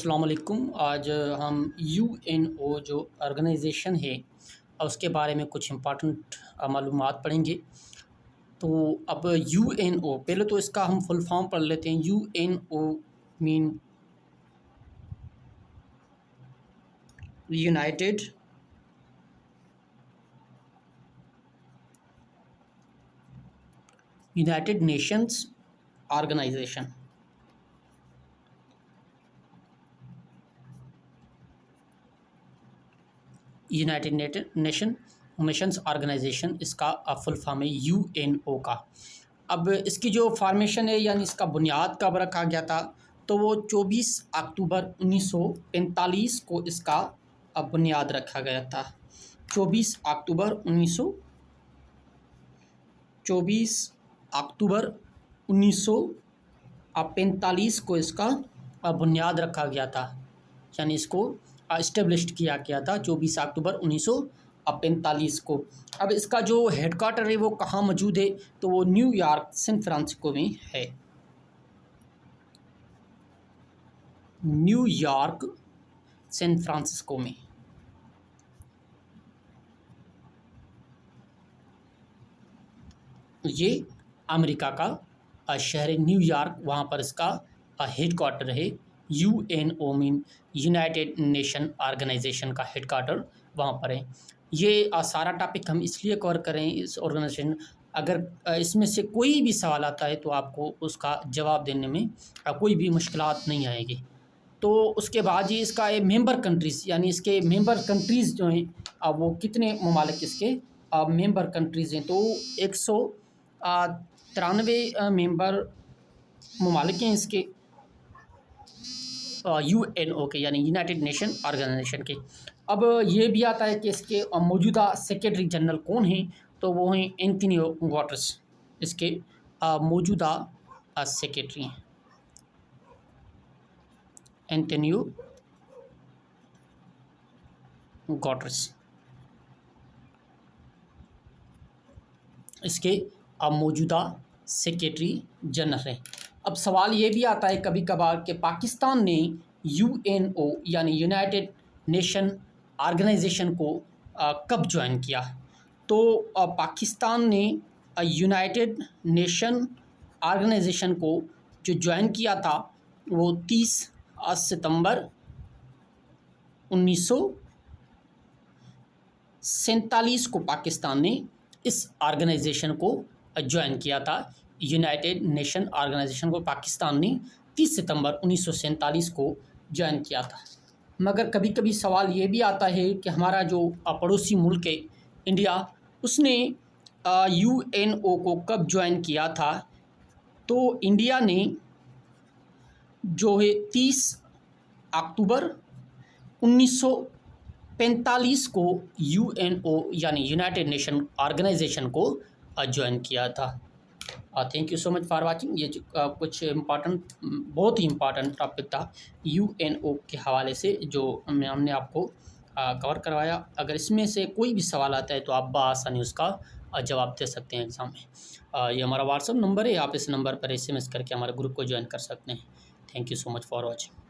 अस्सलाम वालेकुम। आज हम यूएनओ जो ऑर्गेनाइजेशन है उसके बारे में कुछ इम्पॉर्टेंट मालूमात पढ़ेंगे। तो अब यूएनओ पहले तो इसका हम फुल फॉर्म पढ़ लेते हैं। UNO mean United Nations Organisation. United Nations Organisation इसका फुल फॉर्म है यूएनओ का। अब इसकी जो फॉर्मेशन है यानी इसका बुनियाद कब रखा गया था, तो वो 24 अक्टूबर 1945 को इसका बुनियाद रखा गया था। 24 अक्टूबर 1945 को इसका बुनियाद रखा गया था, यानी इसको इस्टेब्लिश किया गया था 24 अक्टूबर 1945 को। अब इसका जो हेडक्वार्टर है वो कहाँ मौजूद है, तो वो न्यूयॉर्क सैन फ्रांसिस्को में है। न्यूयॉर्क सैन फ्रांसिस्को में। ये अमेरिका का शहर है न्यूयॉर्क, वहाँ पर इसका हेडक्वार्टर है। UNO mean United Nation Organisation का हेडक्वार्टर वहाँ पर है। ये सारा टॉपिक हम इसलिए कवर करें इस ऑर्गेनाइजेशन, अगर इसमें से कोई भी सवाल आता है तो आपको उसका जवाब देने में कोई भी मुश्किलात नहीं आएगी। तो उसके बाद ही इसका ये मेंबर कंट्रीज़, यानी इसके मेंबर कंट्रीज़ जो हैं वो कितने ममालिक इसके मेंबर कंट्रीज़ हैं, तो 193 मेंबर ममालिक हैं इसके यूएनओ के, यानी यूनाइटेड नेशन ऑर्गेनाइजेशन के। अब ये भी आता है कि इसके मौजूदा सेक्रेटरी जनरल कौन हैं, तो वो हैं एंटोनियो गुटेरेस, इसके मौजूदा सेक्रेटरी हैं एंटोनियो गुटेरेस, इसके मौजूदा सेक्रेटरी जनरल हैं। अब सवाल ये भी आता है कभी कभार कि पाकिस्तान ने यूएनओ यानी यूनाइटेड नेशन ऑर्गेनाइजेशन को कब ज्वाइन किया, तो पाकिस्तान ने यूनाइटेड नेशन ऑर्गेनाइजेशन को जो ज्वाइन किया था वो 30 सितंबर 1947 को पाकिस्तान ने इस ऑर्गेनाइजेशन को ज्वाइन किया था। यूनाइटेड नेशन ऑर्गेनाइजेशन को पाकिस्तान ने 30 सितंबर 1947 को ज्वाइन किया था। मगर कभी कभी सवाल ये भी आता है कि हमारा जो पड़ोसी मुल्क है इंडिया, उसने यूएनओ को कब ज्वाइन किया था, तो इंडिया ने जो है 30 अक्टूबर 1945 को यूएनओ यानी यूनाइटेड नेशन ऑर्गेनाइजेशन को ज्वाइन किया था। Thank you so much for watching. ये कुछ इम्पॉर्टेंट, बहुत ही इम्पॉर्टेंट टॉपिक था यूएनओ के हवाले से जो हमने आपको कवर करवाया। अगर इसमें से कोई भी सवाल आता है तो आप बआसानी उसका जवाब दे सकते हैं एग्ज़ाम में। ये हमारा व्हाट्सअप नंबर है, आप इस नंबर पर SMS करके हमारे ग्रुप को ज्वाइन कर सकते हैं। Thank you so much for watching.